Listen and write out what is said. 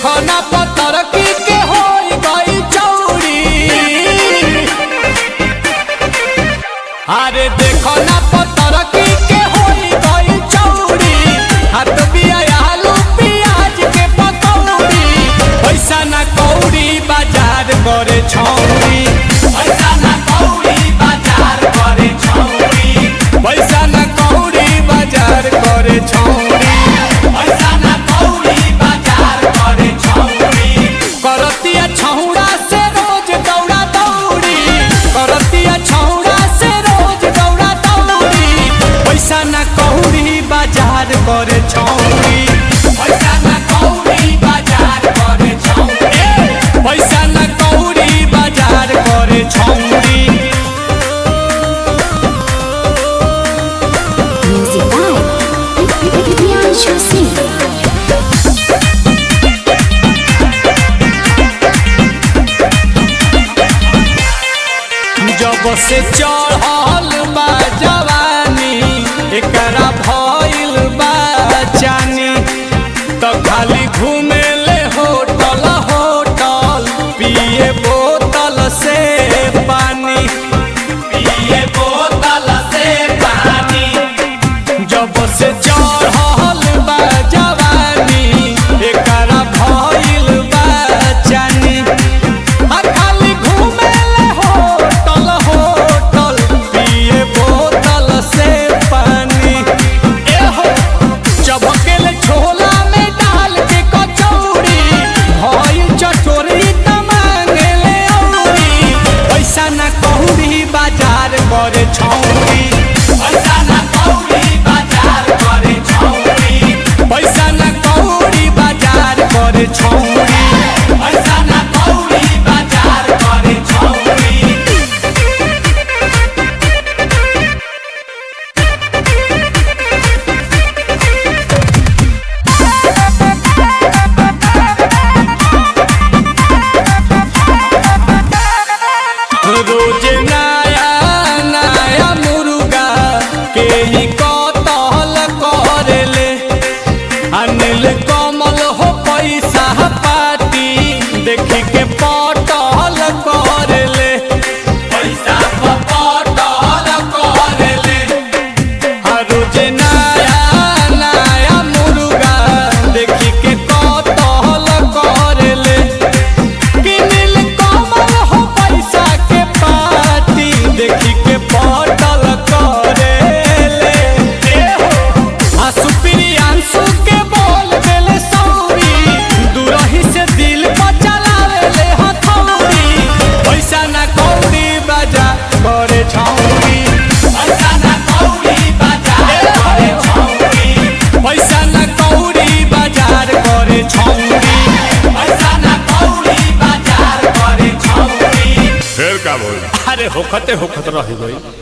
देखो ना पत्थर के हो गई चौड़ी। अरे देखो ना पत्थर के हो गई चौड़ी। हाथ बिया आलू प्याज के पकौड़ी। पैसा ना कौड़ी बाजार करे छौड़ी। पैसा ना कौड़ी बाजार करे छौड़ी। पैसा ना कौड़ी बाजार करे छौड़ी। पैसा ना कौड़ी बाजार करे छौड़ी। करतिया छौड़ा से रोज दौड़ा दौड़ी। करतिया छौड़ा से रोज दौड़ा दौड़ी। पैसा ना कौड़ी बाजार करे छौड़ी। पैसा ना कौड़ी बाजार करे छौड़ी। पैसा ना कौड़ी बाजार करे छौड़ी। Music by Priyanshu Singh. जब से चढ़ल बा जवानी एकरा भइल बा जानी। तो खाली घूमे ले होटल होटल पिए बोतल से पानी। पिए बोतल से पानी। जब से चढ़ल बा जवानी एकरा भइल बा जानी। खाली घूमे ले होटल होटल पिए बोतल से पानी। एहो चबकेल छोला में डाल के कचौड़ी। भइल चटोरी त मांगेले औरी। पैसा ना कौड़ी बाजार करे छौड़ी। पैसा ना कौड़ी बाजार करे छौड़ी। पैसा ना कौड़ी बाजार करे छौड़ी। पैसा ना कौड़ी बाजार करे छौड़ी। रोज नया नया मुर्गा के ही कतल करेले। अनिल कमल हो पैसा पाती देखी के पटल करेले। पैसा पटल करेले। रोज नया नया मुर्गा देखी के कतल करेले। किनिल कमल हो पैसा के पाती देखी के पटल करेले। आंसू प्रियांशु के बोल देले सौरी। दूरही से दिल पर चलावेले हथौड़ी। पैसा ना कौड़ी बाजार करे छौड़ी। पैसा ना कौड़ी बाजार करे छौड़ी। पैसा ना कौड़ी बाजार करे छौड़ी। पैसा ना कौड़ी बाजार करे छौड़ी। फिर का बोल? अरे होखते होखत रह गई।